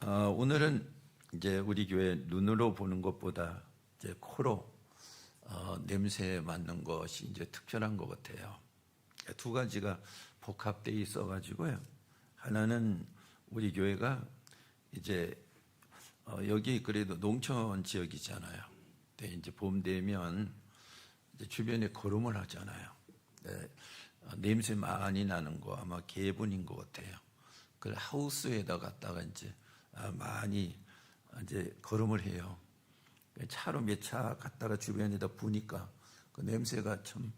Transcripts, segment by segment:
오늘은 이제 우리 교회 눈으로 보는 것보다 이제 코로 냄새 맡는 것이 이제 특별한 것 같아요. 두 가지가 복합되어 있어가지고요. 하나는 우리 교회가 이제 여기 그래도 농촌 지역이잖아요. 근데 이제 봄 되면 이제 주변에 거름을 하잖아요. 네, 냄새 많이 나는 거 아마 개분인 것 같아요. 그 하우스에다 갖다가 이제 많이 이제 거름을 해요. 차로 몇 차 갔다가 주변에다 부니까 그 냄새가 참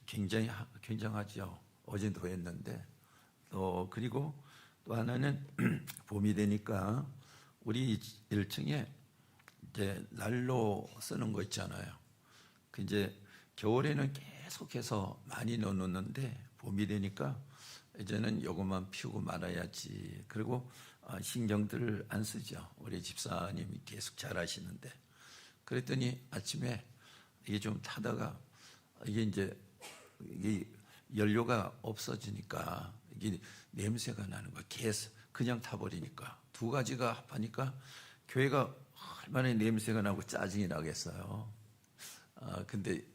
굉장하죠. 어제도 했는데 그리고 또 하나는 봄이 되니까 우리 1층에 이제 난로 쓰는 거 있잖아요. 그 이제 겨울에는 계속해서 많이 넣어놓는데 봄이 되니까 이제는 요것만 피우고 말아야지. 그리고 신경들을 안 쓰죠. 우리 집사님이 계속 잘하시는데. 그랬더니 아침에 이게 좀 타다가 이게 연료가 없어지니까 이게 냄새가 나는 거야. 계속 그냥 타버리니까. 두 가지가 합하니까 교회가 얼마나 냄새가 나고 짜증이 나겠어요. 근데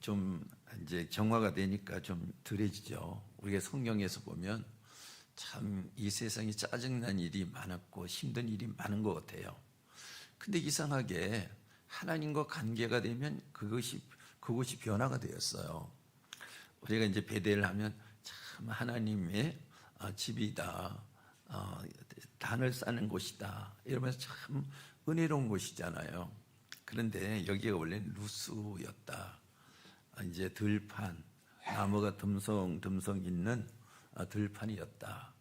좀 이제 정화가 되니까 좀 덜해지죠. 우리가 성경에서 보면 참 이 세상에 짜증난 일이 많았고 힘든 일이 많은 것 같아요. 근데 이상하게 하나님과 관계가 되면 그것이 변화가 되었어요. 우리가 이제 베델을 하면 참 하나님의 집이다, 단을 쌓는 곳이다 이러면서 참 은혜로운 곳이잖아요. 그런데 여기가 원래 루스였다. 이제 들판, 나무가 듬성듬성 있는 들판이었다.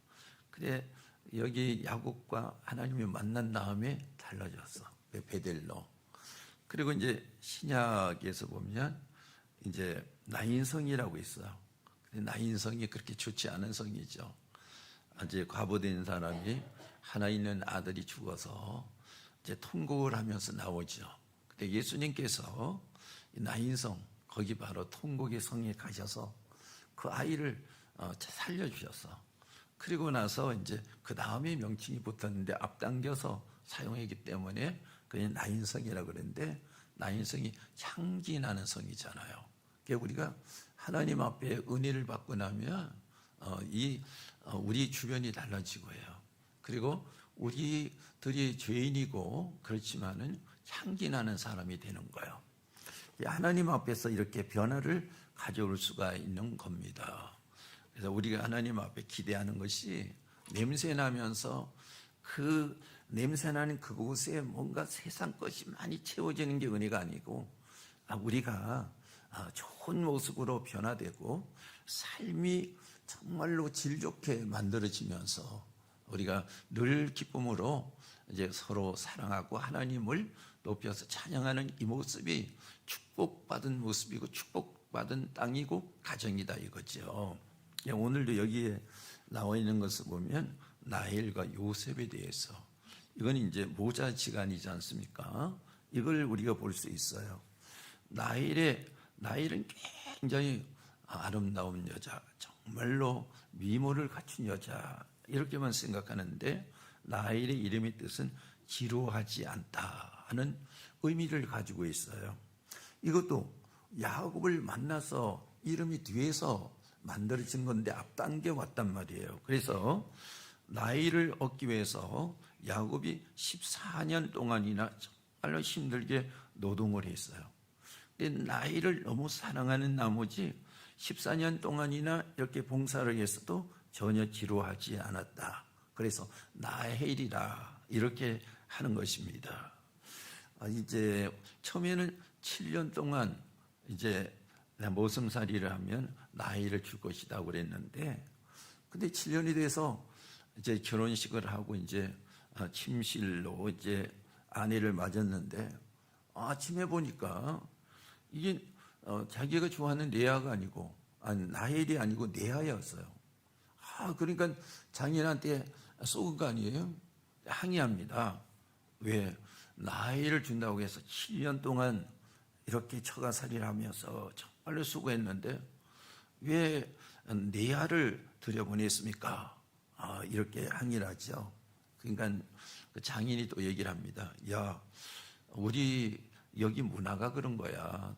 근데 여기 야곱과 하나님이 만난 다음에 달라졌어. 베델로. 그리고 이제 신약에서 보면 이제 나인성이라고 있어요. 근데 나인성이 그렇게 좋지 않은 성이죠. 이제 과부된 사람이 하나 있는 아들이 죽어서 이제 통곡을 하면서 나오죠. 근데 예수님께서 나인성 거기 바로 통곡의 성에 가셔서 그 아이를 살려주셨어. 그리고 나서 이제 그 다음에 명칭이 붙었는데 앞당겨서 사용했기 때문에 그냥 나인성이라고 그러는데 나인성이 향기 나는 성이잖아요. 그러니까 우리가 하나님 앞에 은혜를 받고 나면 우리 주변이 달라지고 해요. 그리고 우리들이 죄인이고 그렇지만은 향기 나는 사람이 되는 거예요. 하나님 앞에서 이렇게 변화를 가져올 수가 있는 겁니다. 그래서 우리가 하나님 앞에 기대하는 것이 냄새나면서 그 냄새나는 그곳에 뭔가 세상 것이 많이 채워지는 게 은혜가 아니고 우리가 좋은 모습으로 변화되고 삶이 정말로 질 좋게 만들어지면서 우리가 늘 기쁨으로 이제 서로 사랑하고 하나님을 높여서 찬양하는 이 모습이 축복받은 모습이고 축복받은 땅이고 가정이다 이거죠. 오늘도 여기에 나와 있는 것을 보면 라헬과 요셉에 대해서 이건 이제 모자지간이지 않습니까? 이걸 우리가 볼 수 있어요. 라헬은 굉장히 아름다운 여자, 정말로 미모를 갖춘 여자 이렇게만 생각하는데 라헬의 이름의 뜻은 지루하지 않다 하는 의미를 가지고 있어요. 이것도 야곱을 만나서 이름이 뒤에서 만들어진 건데 앞당겨 왔단 말이에요. 그래서 라헬을 얻기 위해서 야곱이 14년 동안이나 정말로 힘들게 노동을 했어요. 근데 라헬을 너무 사랑하는 나머지 14년 동안이나 이렇게 봉사를 했어도 전혀 지루하지 않았다. 그래서 라헬이라 이렇게 하는 것입니다. 이제 처음에는 7년 동안 이제 모성살이를 하면 라헬을 줄 것이다 그랬는데, 근데 7년이 돼서 이제 결혼식을 하고 이제 침실로 이제 아내를 맞았는데 아침에 보니까 이게 자기가 좋아하는 레아가 아니고 라헬이 아니고 레아였어요. 그러니까 장인한테 쏘은 거 아니에요? 항의합니다. 왜? 라헬을 준다고 해서 7년 동안 이렇게 처가살이를 하면서 정말로 수고했는데 왜 레아를 들여보냈습니까? 이렇게 항의를 하죠. 그러니까 그 장인이 또 얘기를 합니다. 야, 우리 여기 문화가 그런 거야.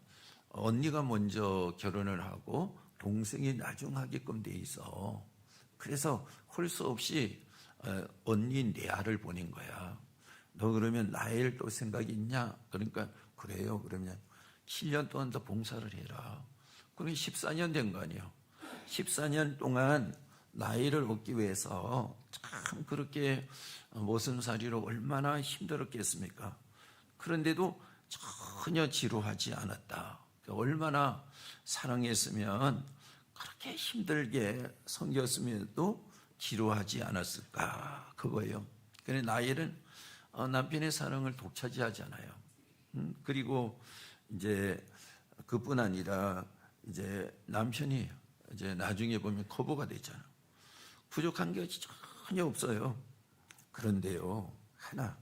언니가 먼저 결혼을 하고 동생이 나중하게끔 돼 있어. 그래서 홀 수 없이 언니 레아를 보낸 거야. 너 그러면 라헬 또 생각이 있냐? 그러니까 그래요. 그러면 7년 동안 더 봉사를 해라. 그러면 14년 된 거 아니에요. 14년 동안 라헬을 얻기 위해서 참 그렇게 모순살이로 얼마나 힘들었겠습니까? 그런데도 전혀 지루하지 않았다. 얼마나 사랑했으면 그렇게 힘들게 섬겼으면도 지루하지 않았을까, 그거예요. 그런데 라헬은 남편의 사랑을 독차지하잖아요. 그리고 이제 그뿐 아니라 이제 남편이 이제 나중에 보면 거부가 되잖아. 부족한 게 전혀 없어요. 그런데요, 하나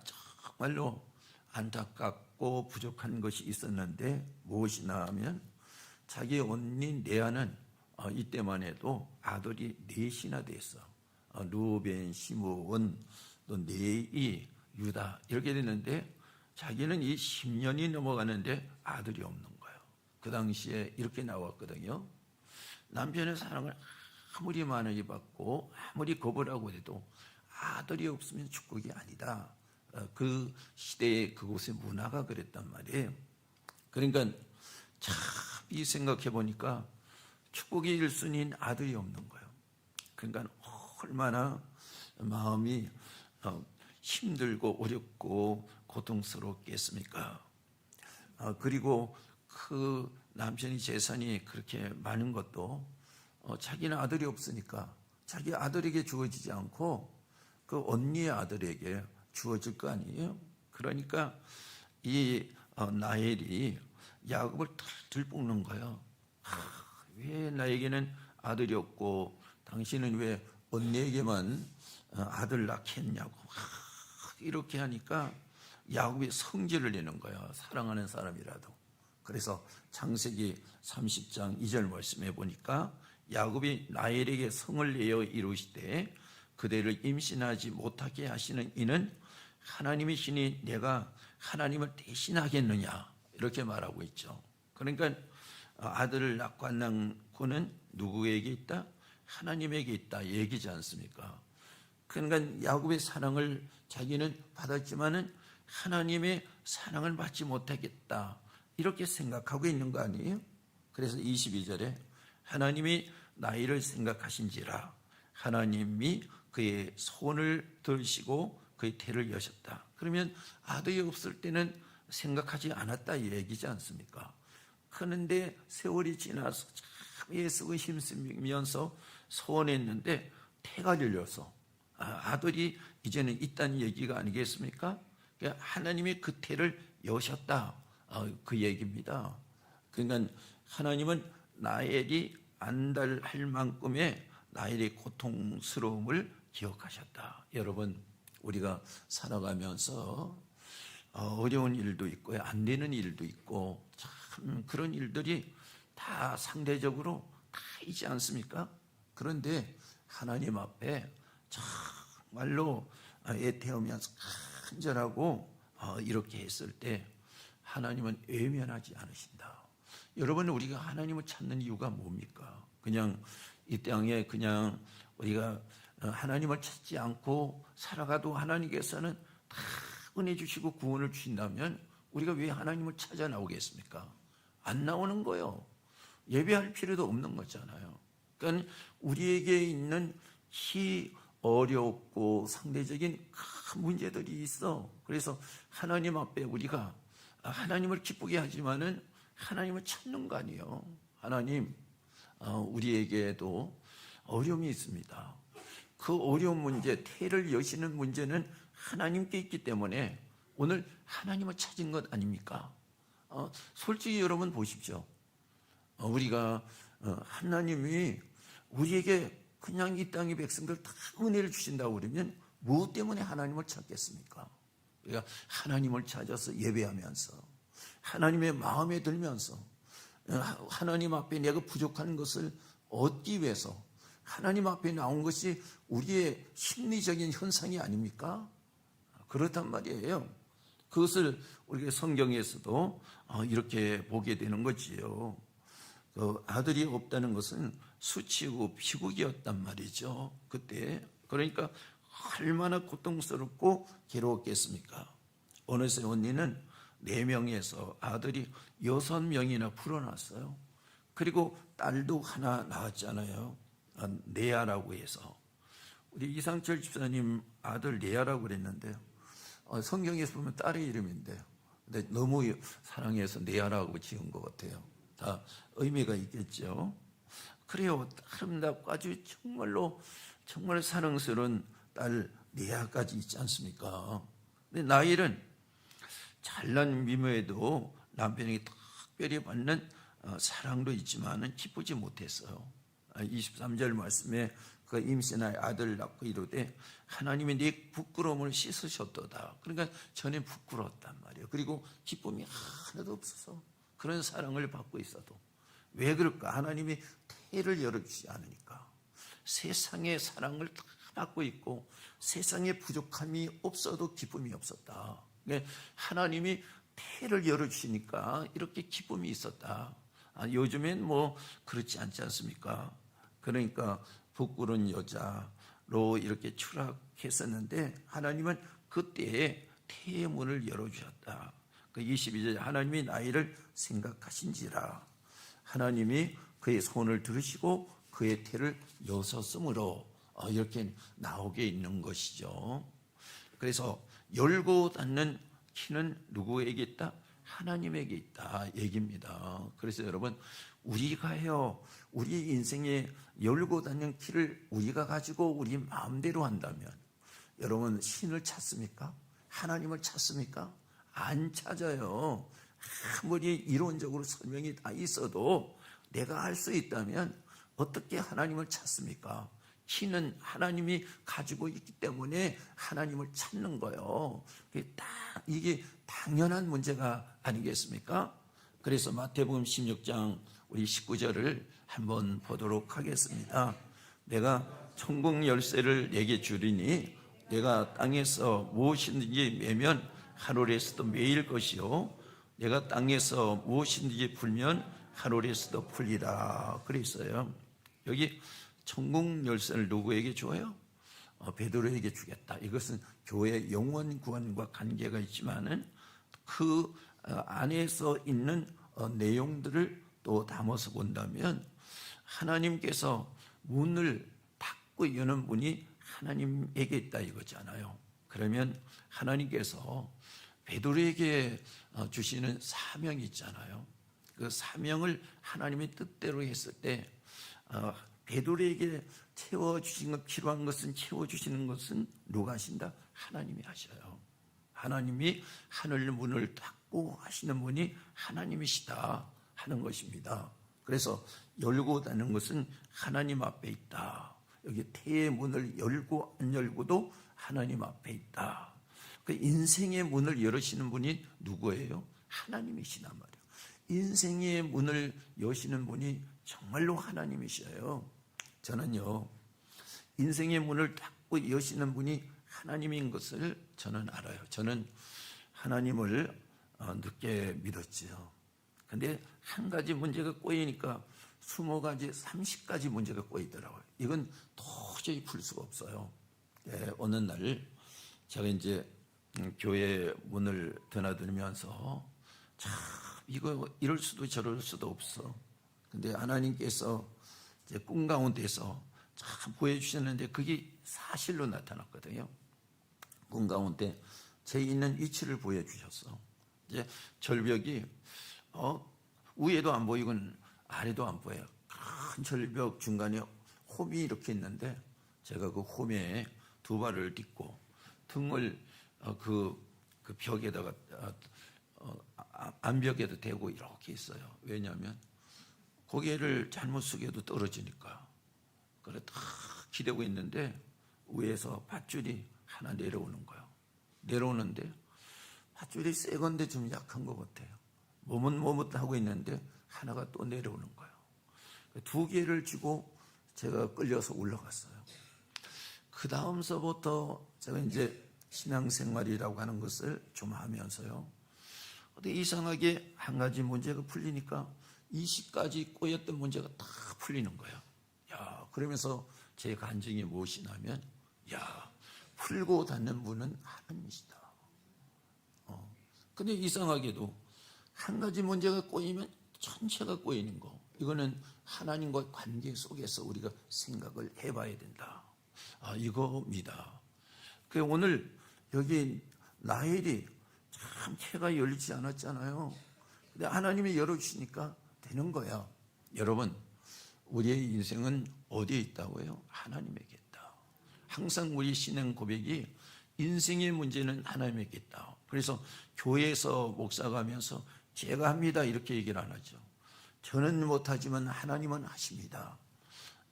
정말로 안타깝고 부족한 것이 있었는데 무엇이나 하면 자기 언니 레아는 이때만 해도 아들이 넷이나 됐어. 루벤, 시므온, 또 네이, 유다 이렇게 됐는데 자기는 이 10년이 넘어가는데 아들이 없는 거예요. 그 당시에 이렇게 나왔거든요. 남편의 사랑을 아무리 많이 받고 아무리 거부라고 해도 아들이 없으면 축복이 아니다. 그 시대의 그곳의 문화가 그랬단 말이에요. 그러니까 참 이 생각해 보니까 축복의 1순위인 아들이 없는 거예요. 그러니까 얼마나 마음이 힘들고 어렵고 고통스럽겠습니까? 그리고 그 남편이 재산이 그렇게 많은 것도 자기는 아들이 없으니까 자기 아들에게 주어지지 않고 그 언니의 아들에게 주어질 거 아니에요. 그러니까 이 라헬이 야곱을 들볶는 거예요. 왜 나에게는 아들이 없고 당신은 왜 언니에게만 아들 낳게 했냐고 이렇게 하니까 야곱이 성질을 내는 거예요. 사랑하는 사람이라도. 그래서 창세기 30장 2절 말씀해 보니까 야곱이 라헬에게 성을 내어 이루시되 그대를 임신하지 못하게 하시는 이는 하나님이시니 내가 하나님을 대신하겠느냐 이렇게 말하고 있죠. 그러니까 아들을 낳고 안 낳고는 누구에게 있다? 하나님에게 있다 얘기지 않습니까? 그러니까 야곱의 사랑을 자기는 받았지만은 하나님의 사랑을 받지 못하겠다 이렇게 생각하고 있는 거 아니에요? 그래서 22절에 하나님이 나이를 생각하신지라 하나님이 그의 손을 들으시고 그의 태를 여셨다. 그러면 아들이 없을 때는 생각하지 않았다 이 얘기지 않습니까? 그런데 세월이 지나서 참 애쓰고 힘쓰면서 소원했는데 태가 열려서 아들이 이제는 있다는 얘기가 아니겠습니까? 그러니까 하나님이 그 태를 여셨다 그 얘기입니다. 그러니까 하나님은 라헬이 안달할 만큼의 라헬의 고통스러움을 기억하셨다. 여러분 우리가 살아가면서 어려운 일도 있고 안 되는 일도 있고 참 그런 일들이 다 상대적으로 다 있지 않습니까? 그런데 하나님 앞에 정말로 애태우면서 간절하고 이렇게 했을 때 하나님은 외면하지 않으신다. 여러분 우리가 하나님을 찾는 이유가 뭡니까? 그냥 이 땅에 그냥 우리가 하나님을 찾지 않고 살아가도 하나님께서는 다 은혜 주시고 구원을 주신다면 우리가 왜 하나님을 찾아 나오겠습니까? 안 나오는 거예요. 예배할 필요도 없는 거잖아요. 그러니까 우리에게 있는 어렵고 상대적인 큰 문제들이 있어. 그래서 하나님 앞에 우리가 하나님을 기쁘게 하지만은 하나님을 찾는 거 아니에요. 하나님, 우리에게도 어려움이 있습니다. 그 어려운 문제, 태를 여시는 문제는 하나님께 있기 때문에 오늘 하나님을 찾은 것 아닙니까? 솔직히 여러분 보십시오. 우리가 하나님이 우리에게 그냥 이 땅의 백성들 다 은혜를 주신다고 그러면 무엇 때문에 하나님을 찾겠습니까? 우리가 하나님을 찾아서 예배하면서 하나님의 마음에 들면서 하나님 앞에 내가 부족한 것을 얻기 위해서 하나님 앞에 나온 것이 우리의 심리적인 현상이 아닙니까? 그렇단 말이에요. 그것을 우리가 성경에서도 이렇게 보게 되는 거지요. 그 아들이 없다는 것은 수치고 비극이었단 말이죠. 그때 그러니까 얼마나 고통스럽고 괴로웠겠습니까? 어느새 언니는 4명에서 아들이 6명이나 불어났어요. 그리고 딸도 하나 낳았잖아요. 네아라고 해서. 우리 이상철 집사님 아들 네아라고 그랬는데 성경에서 보면 딸의 이름인데요. 근데 너무 사랑해서 네아라고 지은 것 같아요. 다 의미가 있겠죠. 그래요. 아름답고 아주 정말로 정말 사랑스러운 딸 네아까지 있지 않습니까? 근데 나일은 잘난 미모에도 남편에게 특별히 받는 사랑도 있지만 기쁘지 못했어요. 23절 말씀에 그 임신하여 아들을 낳고 이르되 하나님이 네 부끄러움을 씻으셨도다. 그러니까 전에 부끄러웠단 말이에요. 그리고 기쁨이 하나도 없어서 그런 사랑을 받고 있어도 왜 그럴까? 하나님이 태를 열어주지 않으니까. 세상의 사랑을 다 받고 있고 세상에 부족함이 없어도 기쁨이 없었다. 하나님이 태를 열어주시니까 이렇게 기쁨이 있었다. 요즘엔 뭐 그렇지 않지 않습니까? 그러니까 부끄러운 여자로 이렇게 추락했었는데 하나님은 그때에 태의 문을 열어주셨다. 그 22절 하나님이 나이를 생각하신지라 하나님이 그의 손을 들으시고 그의 태를 여셨으므로 이렇게 나오게 있는 것이죠. 그래서 열고 닫는 키는 누구에게 있다? 하나님에게 있다 얘기입니다. 그래서 여러분 우리가요 우리 인생에 열고 닫는 키를 우리가 가지고 우리 마음대로 한다면 여러분 신을 찾습니까? 하나님을 찾습니까? 안 찾아요. 아무리 이론적으로 설명이 다 있어도 내가 할 수 있다면 어떻게 하나님을 찾습니까? 키는 하나님이 가지고 있기 때문에 하나님을 찾는 거예요. 이게 당연한 문제가 아니겠습니까? 그래서 마태복음 16장 우리 19절을 한번 보도록 하겠습니다. 내가 천국 열쇠를 내게 주리니 내가 땅에서 무엇이든지 매면 하늘에서도 매일 것이요 내가 땅에서 무엇이든지 풀면 하늘에서도 풀리라 그랬어요. 여기 천국 열쇠를 누구에게 줘요? 베드로에게 주겠다. 이것은 교회 영원 구원과 관계가 있지만은 그 안에서 있는 내용들을 또 담아서 본다면 하나님께서 문을 닫고 여는 문이 하나님에게 있다 이거잖아요. 그러면 하나님께서 베드로에게 주시는 사명이 있잖아요. 그 사명을 하나님의 뜻대로 했을 때 베드로에게 채워주신 것, 필요한 것은 채워주시는 것은 누가 하신다? 하나님이 하셔요. 하나님이 하늘 문을 닫고 하시는 분이 하나님이시다 하는 것입니다. 그래서 열고 닫는 것은 하나님 앞에 있다. 여기 태의 문을 열고 안 열고도 하나님 앞에 있다. 그 인생의 문을 열으시는 분이 누구예요? 하나님이시단 말이에요. 인생의 문을 여시는 분이 정말로 하나님이셔요. 저는요 인생의 문을 닫고 여시는 분이 하나님인 것을 저는 알아요. 저는 하나님을 늦게 믿었지요. 근데 한 가지 문제가 꼬이니까 20가지, 30가지 문제가 꼬이더라고요. 이건 도저히 풀 수가 없어요. 어느 날 제가 이제 교회 문을 드나들면서 참 이거 이럴 수도 저럴 수도 없어. 근데 하나님께서 제 꿈 가운데서 참 보여주셨는데 그게 사실로 나타났거든요. 꿈 가운데 제 있는 위치를 보여주셨어. 이제 절벽이 위에도 안 보이고 아래도 안 보여요. 큰 절벽 중간에 홈이 이렇게 있는데 제가 그 홈에 2발을 딛고 등을 그 벽에다가 암벽에도 대고 이렇게 있어요. 왜냐하면 고개를 잘못 숙여도 떨어지니까. 그래 딱 기대고 있는데 위에서 밧줄이 하나 내려오는 거예요. 내려오는데 밧줄이 세 건데 좀 약한 것 같아요. 머뭇머뭇하고 있는데 하나가 또 내려오는 거예요. 2개를 쥐고 제가 끌려서 올라갔어요. 그 다음서부터 제가 이제 신앙생활이라고 하는 것을 좀 하면서요. 근데 이상하게 한 가지 문제가 풀리니까 20가지 꼬였던 문제가 다 풀리는 거예요. 야, 그러면서 제 간증이 무엇이냐면, 야, 풀고 닫는 분은 하나님이시다. 근데 이상하게도 한 가지 문제가 꼬이면 전체가 꼬이는 거. 이거는 하나님과의 관계 속에서 우리가 생각을 해봐야 된다. 이겁니다. 그 오늘 여기 나일이 참 채가 열리지 않았잖아요. 근데 하나님이 열어주시니까 되는 거야. 여러분, 우리의 인생은 어디에 있다고요? 하나님에게 있다. 항상 우리 신앙 고백이 인생의 문제는 하나님에게 있다. 그래서 교회에서 목사가 하면서 제가 합니다 이렇게 얘기를 안 하죠. 저는 못하지만 하나님은 하십니다.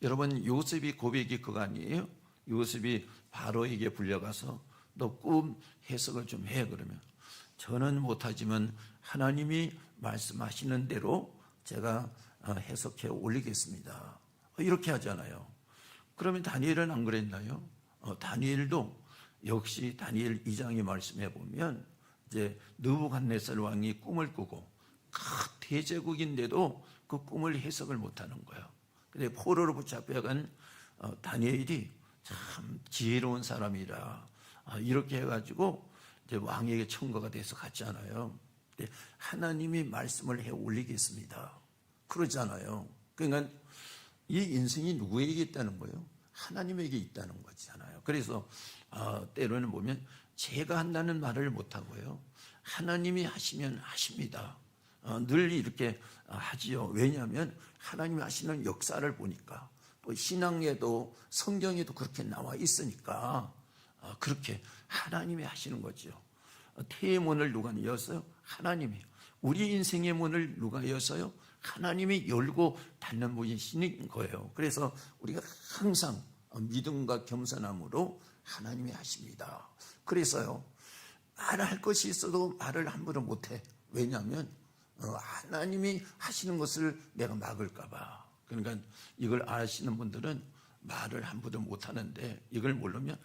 여러분, 요셉이 고백이 그거 아니에요? 요셉이 바로에게 불려가서 너 꿈 해석을 좀 해. 그러면 저는 못하지만 하나님이 말씀하시는 대로 제가 해석해 올리겠습니다. 이렇게 하잖아요. 그러면 다니엘은 안 그랬나요? 다니엘도 역시 다니엘 2장의 말씀해 보면 이제 느부갓네살 왕이 꿈을 꾸고 대제국인데도 그 꿈을 해석을 못하는 거예요. 근데 포로로 붙잡혀간 다니엘이 참 지혜로운 사람이라 이렇게 해가지고 이제 왕에게 청거가 돼서 갔잖아요. 근데 하나님이 말씀을 해 올리겠습니다. 그러잖아요. 그러니까 이 인생이 누구에게 있다는 거예요? 하나님에게 있다는 거잖아요. 그래서 때로는 보면 제가 한다는 말을 못하고요. 하나님이 하시면 하십니다. 늘 이렇게 하지요. 왜냐하면 하나님이 하시는 역사를 보니까 또 신앙에도 성경에도 그렇게 나와 있으니까 그렇게 하나님이 하시는 거죠. 태의 문을 누가 열었어요? 하나님이. 우리 인생의 문을 누가 열었어요? 하나님이 열고 닫는 분이신 거예요. 그래서 우리가 항상 믿음과 겸손함으로 하나님이 하십니다. 그래서요, 말할 것이 있어도 말을 함부로 못해. 왜냐하면 하나님이 하시는 것을 내가 막을까 봐. 그러니까 이걸 아시는 분들은 말을 함부로 못하는데 이걸 모르면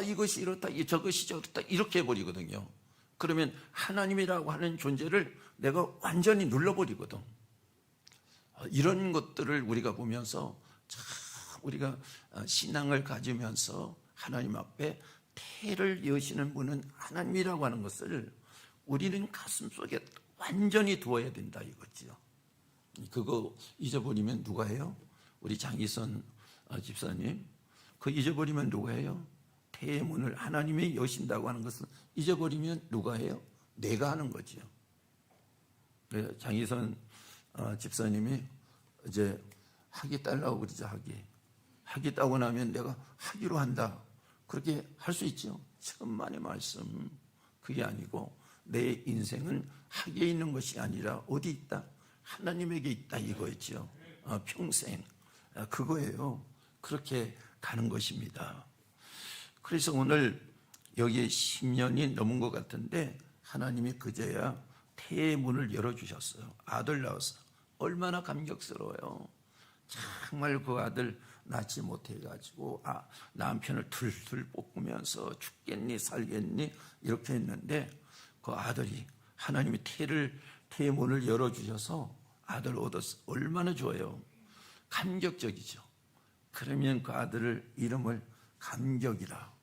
이것이 이렇다, 저것이 저렇다 이렇게 해버리거든요. 그러면 하나님이라고 하는 존재를 내가 완전히 눌러버리거든. 이런 것들을 우리가 보면서 참 우리가 신앙을 가지면서 하나님 앞에 태를 여시는 분은 하나님이라고 하는 것을 우리는 가슴속에 완전히 두어야 된다 이거지요. 그거 잊어버리면 누가 해요? 우리 장희선 집사님, 그거 잊어버리면 누가 해요? 태의 문을 하나님이 여신다고 하는 것은 잊어버리면 누가 해요? 내가 하는 거지요. 장희선 집사님이 이제 학위 딸라고 그러죠. 학위 따고 나면 내가 학위로 한다 그렇게 할 수 있죠. 천만의 말씀. 그게 아니고 내 인생은 학위에 있는 것이 아니라 어디 있다? 하나님에게 있다 이거였죠. 평생 그거예요. 그렇게 가는 것입니다. 그래서 오늘 여기에 10년이 넘은 것 같은데 하나님이 그제야 태의 문을 열어주셨어요. 아들 낳았어요. 얼마나 감격스러워요. 정말 그 아들 낳지 못해가지고 남편을 둘둘 볶으면서 죽겠니 살겠니 이렇게 했는데 그 아들이 하나님이 태의 문을 열어주셔서 아들 얻었어. 얼마나 좋아요. 감격적이죠. 그러면 그 아들을 이름을 감격이라.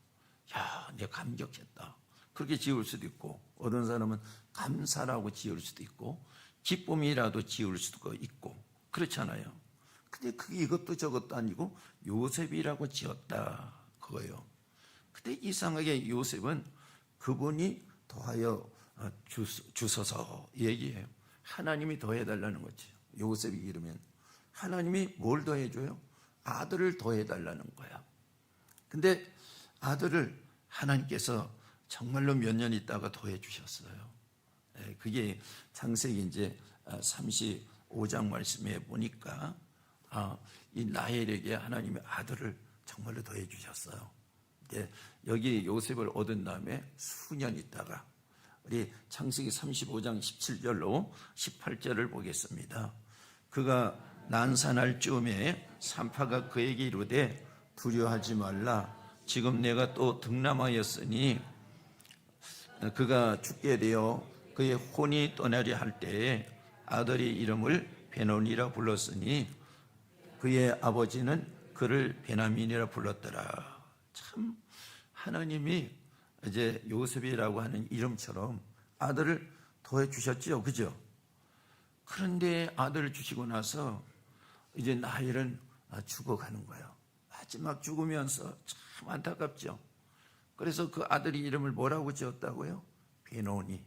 야, 내가 감격했다. 그렇게 지을 수도 있고 어떤 사람은 감사라고 지을 수도 있고 기쁨이라도 지을 수도 있고 그렇잖아요. 근데 이것도 저것도 아니고 요셉이라고 지었다 그거예요. 근데 이상하게 요셉은 그분이 더하여 주소서 얘기해요. 하나님이 더해달라는 거지. 요셉이 이러면 하나님이 뭘 더해줘요? 아들을 더해달라는 거야. 근데 아들을 하나님께서 정말로 몇 년 있다가 더해주셨어요. 그게 창세기 이제 35장 말씀에 보니까 이 라헬에게 하나님의 아들을 정말로 더해주셨어요. 여기 요셉을 얻은 다음에 수년 있다가 우리 창세기 35장 17절로 18절을 보겠습니다. 그가 난산할 즈음에 산파가 그에게 이르되 두려워하지 말라. 지금 내가 또 등남하였으니 그가 죽게 되어 그의 혼이 떠나려 할 때에 아들이 이름을 베노니라 불렀으니 그의 아버지는 그를 베냐민이라 불렀더라. 참 하나님이 이제 요셉이라고 하는 이름처럼 아들을 더해 주셨죠, 그죠? 그런데 아들을 주시고 나서 이제 나일은 죽어가는 거예요. 마지막 죽으면서 참 안타깝죠. 그래서 그 아들이 이름을 뭐라고 지었다고요? 베노니,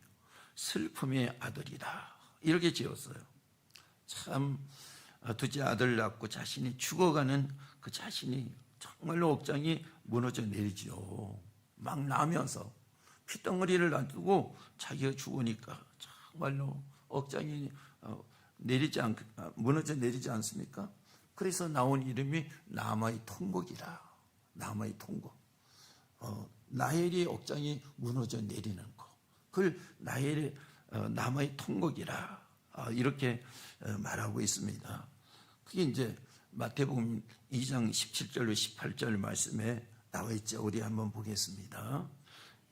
슬픔의 아들이다, 이렇게 지었어요. 참 둘째 아들 낳고 자신이 죽어가는 그 자신이 정말로 억장이 무너져 내리죠. 막 나면서 피덩어리를 놔두고 자기가 죽으니까 정말로 억장이 무너져 내리지 않습니까? 그래서 나온 이름이 나마의 통곡이라. 나마의 통곡. 나헬의 억장이 무너져 내리는 거. 그걸 나마의 통곡이라. 이렇게 말하고 있습니다. 그게 이제 마태복음 2장 17절로 18절 말씀에 나와 있죠. 우리 한번 보겠습니다.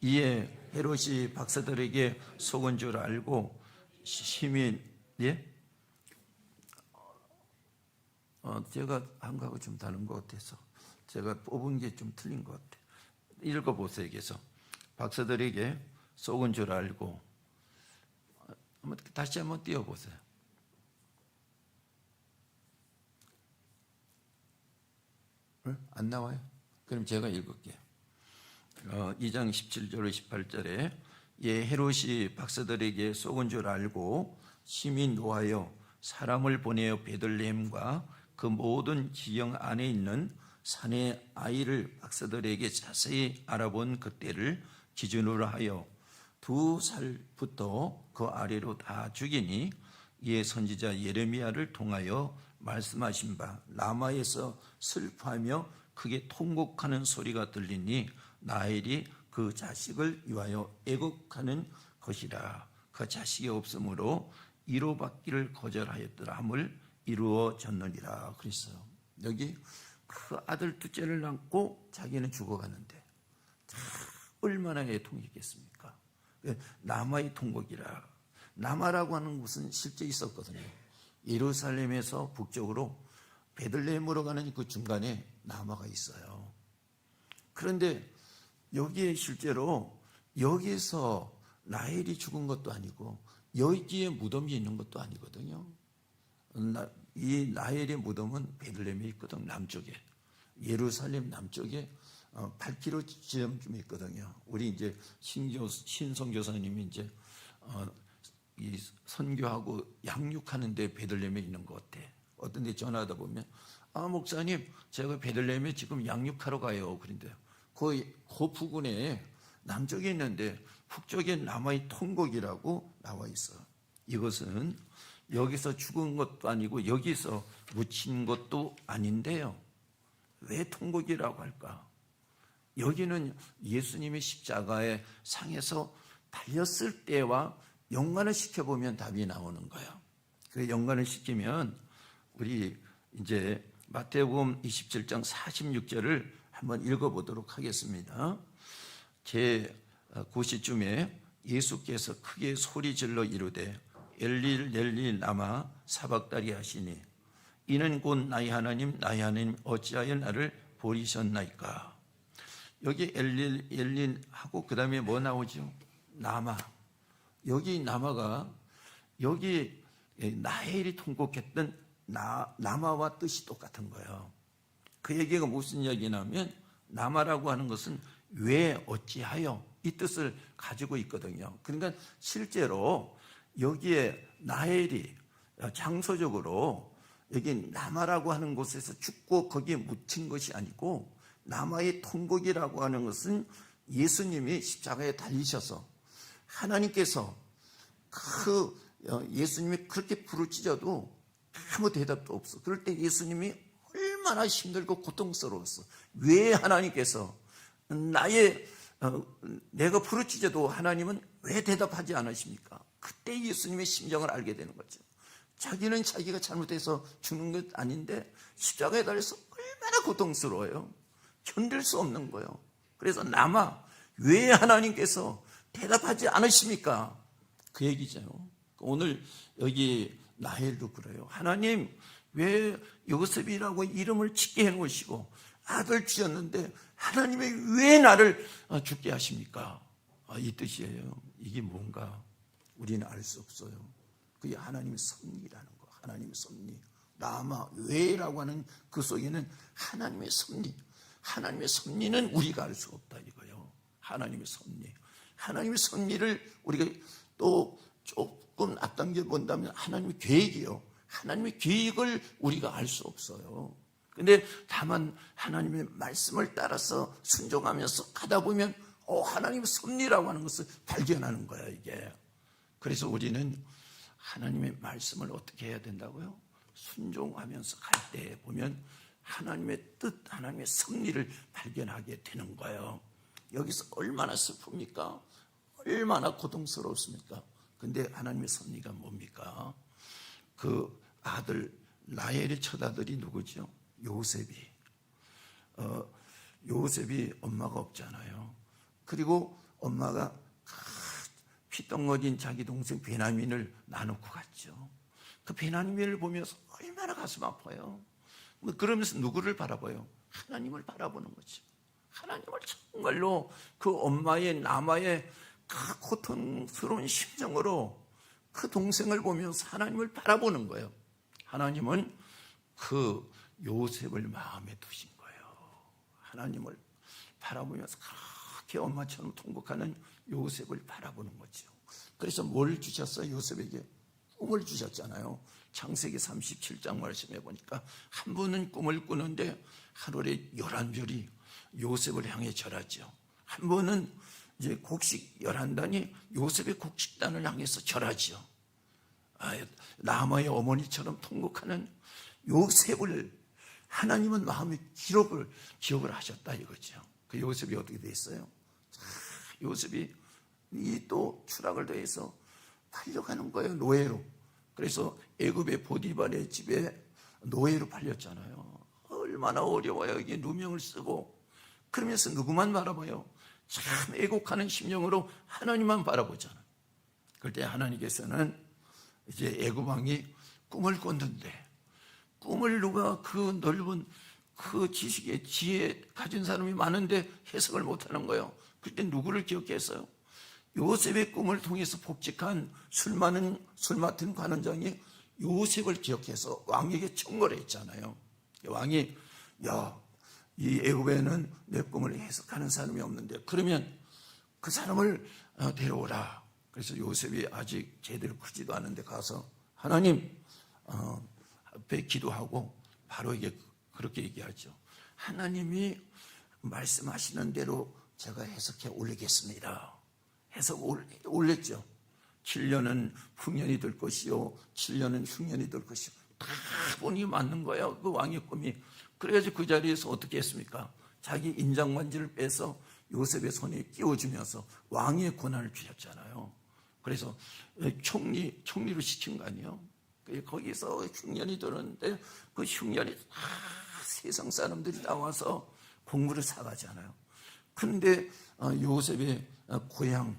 이에 헤롯이 박사들에게 속은 줄 알고 시민, 예? 제가 한 거하고 좀 다른 것 같아서 제가 뽑은 게 좀 틀린 것 같아요. 읽어보세요. 여기서 박사들에게 속은 줄 알고, 다시 한번 띄워보세요. 안 나와요? 그럼 제가 읽을게요. 2장 17절 18절에 예, 헤롯이 박사들에게 속은 줄 알고 심히 노하여 사람을 보내어 베들레헴과 그 모든 지경 안에 있는 산의 아이를 박사들에게 자세히 알아본 그때를 기준으로 하여 2살부터 그 아래로 다 죽이니 이에 선지자 예레미야를 통하여 말씀하신 바 라마에서 슬퍼하며 크게 통곡하는 소리가 들리니 나헬이 그 자식을 위하여 애곡하는 것이라. 그 자식이 없으므로 이로받기를 거절하였더라 함을 이루어졌느니라 그랬어요. 여기 그 아들 둘째를 낳고 자기는 죽어가는데 얼마나 애통이겠습니까? 남아의 통곡이라. 남아라고 하는 곳은 실제 있었거든요. 예루살렘에서 북쪽으로 베들레헴으로 가는 그 중간에 남아가 있어요. 그런데 여기에 실제로 여기서 나헬이 죽은 것도 아니고 여기에 무덤이 있는 것도 아니거든요. 이 나헬의 무덤은 베들레헴에 있거든, 남쪽에. 예루살렘 남쪽에 8km 지점쯤에 있거든요. 우리 이제 신성 교사님이 이제 이 선교하고 양육하는데 베들레헴에 있는 것 같아. 어떤 데 전화하다 보면 목사님 제가 베들레헴에 지금 양육하러 가요. 그런데 그 부근에 남쪽에 있는데 북쪽에 남아의 통곡이라고 나와 있어. 이것은 여기서 죽은 것도 아니고 여기서 묻힌 것도 아닌데요. 왜 통곡이라고 할까? 여기는 예수님이 십자가의 상에서 달렸을 때와 연관을 시켜보면 답이 나오는 거예요. 그 연관을 시키면 우리 이제 마태복음 27장 46절을 한번 읽어보도록 하겠습니다. 제 9시쯤에 예수께서 크게 소리질러 이르되 엘리 라마 사박다리 하시니 이는 곧 나의 하나님 어찌하여 나를 버리셨나이까. 여기 엘리 하고 그 다음에 뭐 나오죠? 라마. 여기 라마가 여기 나헬이 통곡했던 라마와 뜻이 똑같은 거예요. 그 얘기가 무슨 얘기냐면 라마라고 하는 것은 왜 어찌하여 이 뜻을 가지고 있거든요. 그러니까 실제로 여기에 나헬이 장소적으로 여기 라마라고 하는 곳에서 죽고 거기에 묻힌 것이 아니고 라마의 통곡이라고 하는 것은 예수님이 십자가에 달리셔서 하나님께서 예수님이 그렇게 부르짖어도 아무 대답도 없어. 그럴 때 예수님이 얼마나 힘들고 고통스러웠어. 왜 하나님께서 내가 부르짖어도 하나님은 왜 대답하지 않으십니까? 그때 예수님의 심정을 알게 되는 거죠. 자기는 자기가 잘못해서 죽는 것 아닌데 십자가에 달려서 얼마나 고통스러워요. 견딜 수 없는 거예요. 그래서 남아 왜 하나님께서 대답하지 않으십니까? 그 얘기죠. 오늘 여기 라헬도 그래요. 하나님 왜 요셉이라고 이름을 짓게 해놓으시고 아들 주셨는데 하나님이 왜 나를 죽게 하십니까? 이 뜻이에요. 이게 뭔가 우리는 알 수 없어요. 그게 하나님의 섭리라는 거. 하나님의 섭리. 라마 왜라고 하는 그 속에는 하나님의 섭리. 하나님의 섭리는 우리가 알 수 없다 이거예요. 하나님의 섭리. 하나님의 섭리를 우리가 또 조금 앞당겨 본다면 하나님의 계획이요. 하나님의 계획을 우리가 알 수 없어요. 근데 다만 하나님의 말씀을 따라서 순종하면서 가다 보면 하나님의 섭리라고 하는 것을 발견하는 거야 이게. 그래서 우리는 하나님의 말씀을 어떻게 해야 된다고요? 순종하면서 갈 때 보면 하나님의 뜻, 하나님의 섭리를 발견하게 되는 거예요. 여기서 얼마나 슬픕니까? 얼마나 고통스럽습니까? 근데 하나님의 섭리가 뭡니까? 그 아들 라헬의 첫아들이 누구죠? 요셉이. 요셉이 엄마가 없잖아요. 그리고 엄마가 피덩어린 자기 동생 베냐민을 나누고 갔죠. 그 베냐민을 보면서 얼마나 가슴 아파요. 그러면서 누구를 바라봐요? 하나님을 바라보는 거죠. 하나님을 정말로 그 엄마의 남아의 그 고통스러운 심정으로 그 동생을 보면서 하나님을 바라보는 거예요. 하나님은 그 요셉을 마음에 두신 거예요. 하나님을 바라보면서 그렇게 엄마처럼 통곡하는 요셉을 바라보는 거죠. 그래서 뭘 주셨어요? 요셉에게 꿈을 주셨잖아요. 창세기 37장 말씀해 보니까 한 분은 꿈을 꾸는데 하늘에 11별이 요셉을 향해 절하죠. 한 번은 이제 곡식 11단이 요셉의 곡식단을 향해서 절하죠. 라마의 어머니처럼 통곡하는 요셉을 하나님은 마음의 기억을 하셨다 이거죠. 그 요셉이 어떻게 됐어요? 요셉이 이 또 추락을 더해서 팔려가는 거예요. 노예로. 그래서 애굽의 보디발의 집에 노예로 팔렸잖아요. 얼마나 어려워요. 이게 누명을 쓰고. 그러면서 누구만 바라봐요? 참 애곡하는 심령으로 하나님만 바라보잖아요. 그럴 때 하나님께서는 이제 애굽 왕이 꿈을 꿨는데 꿈을 누가 그 넓은 그 지식의 지혜 가진 사람이 많은데 해석을 못하는 거예요. 그때 누구를 기억했어요? 요셉의 꿈을 통해서 복직한 술 맡은 관원장이 요셉을 기억해서 왕에게 청구를 했잖아요. 왕이 이 애굽에는 내 꿈을 해석하는 사람이 없는데 그러면 그 사람을 데려오라. 그래서 요셉이 아직 제대로 크지도 않은데 가서 하나님 앞에 기도하고 바로에게 그렇게 얘기하죠. 하나님이 말씀하시는 대로 제가 해석해 올리겠습니다. 해석 올렸죠. 7년은 풍년이 될 것이요 7년은 흉년이 될 것이요. 다 보니 맞는 거예요. 그 왕의 꿈이. 그래가지고 그 자리에서 어떻게 했습니까? 자기 인장반지를 빼서 요셉의 손에 끼워주면서 왕의 권한을 주셨잖아요. 그래서 총리로 시킨 거 아니에요? 거기서 흉년이 들었는데 그 흉년이 다 세상 사람들이 나와서 공물을 사가잖아요. 그런데 요셉의 고향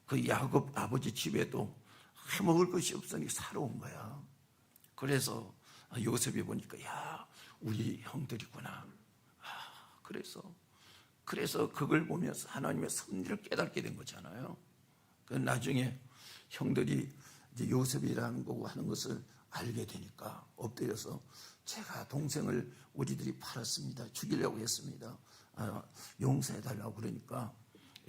그 야곱 아버지 집에도 먹을 것이 없으니 사러 온 거야. 그래서 요셉이 보니까 우리 형들이구나. 그래서 그걸 보면서 하나님의 섭리를 깨닫게 된 거잖아요. 그 나중에 형들이 이제 요셉이라는 거고 하는 것을 알게 되니까 엎드려서 제가 동생을 우리들이 팔았습니다. 죽이려고 했습니다. 용서해달라고 그러니까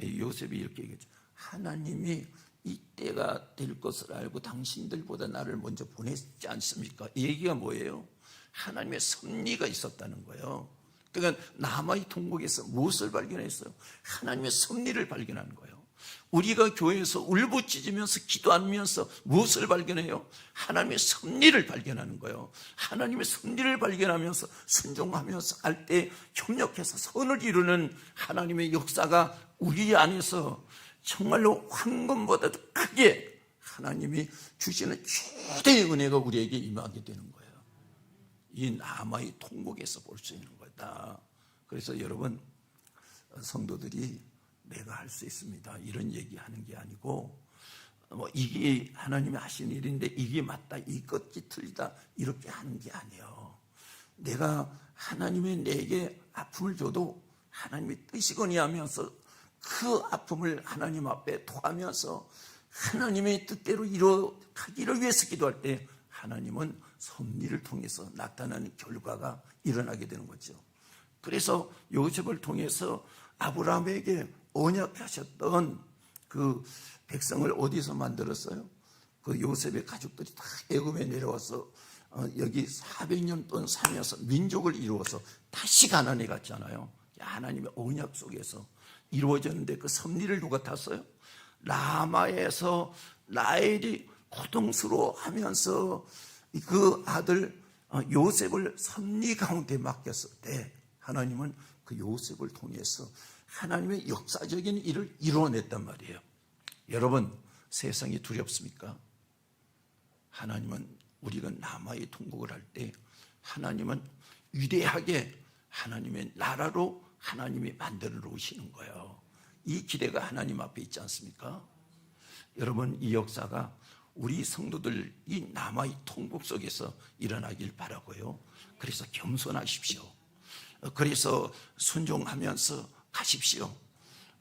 요셉이 이렇게 얘기했죠. 하나님이 이때가 될 것을 알고 당신들보다 나를 먼저 보냈지 않습니까? 이 얘기가 뭐예요? 하나님의 섭리가 있었다는 거예요. 그러니까 남아의 통곡에서 무엇을 발견했어요? 하나님의 섭리를 발견한 거예요. 우리가 교회에서 울부짖으면서 기도하면서 무엇을 발견해요? 하나님의 섭리를 발견하는 거예요. 하나님의 섭리를 발견하면서 순종하면서 할 때 협력해서 선을 이루는 하나님의 역사가 우리 안에서 정말로 황금보다도 크게 하나님이 주시는 최대의 은혜가 우리에게 임하게 되는 거예요. 이 남아의 통곡에서 볼 수 있는 거다. 그래서 여러분, 성도들이 내가 할 수 있습니다 이런 얘기하는 게 아니고, 이게 하나님이 하신 일인데 이게 맞다, 이것이 틀리다 이렇게 하는 게 아니에요. 내가 하나님이 내게 아픔을 줘도 하나님의 뜻이거니 하면서 그 아픔을 하나님 앞에 토하면서 하나님의 뜻대로 이루어가기를 위해서 기도할 때 하나님은 섭리를 통해서 나타나는 결과가 일어나게 되는 거죠. 그래서 요셉을 통해서 아브라함에게 언약하셨던 그 백성을 어디서 만들었어요? 그 요셉의 가족들이 다 애굽에 내려와서 여기 400년 동안 살면서 민족을 이루어서 다시 가나안에 갔잖아요. 하나님의 언약 속에서 이루어졌는데 그 섭리를 누가 탔어요? 라마에서 라헬이 고통스러워하면서 그 아들 요셉을 섭리 가운데 맡겼을 때 하나님은 그 요셉을 통해서 하나님의 역사적인 일을 이루어냈단 말이에요. 여러분, 세상이 두렵습니까? 하나님은 우리가 남아의 통곡을 할 때 하나님은 위대하게 하나님의 나라로 하나님이 만들어 놓으시는 거예요. 이 기대가 하나님 앞에 있지 않습니까? 여러분, 이 역사가 우리 성도들이 남아의 통곡 속에서 일어나길 바라고요. 그래서 겸손하십시오. 그래서 순종하면서 가십시오.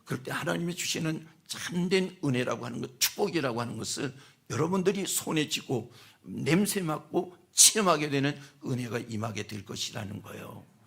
그럴 때 하나님이 주시는 참된 은혜라고 하는 것, 축복이라고 하는 것을 여러분들이 손에 쥐고 냄새 맡고 체험하게 되는 은혜가 임하게 될 것이라는 거예요.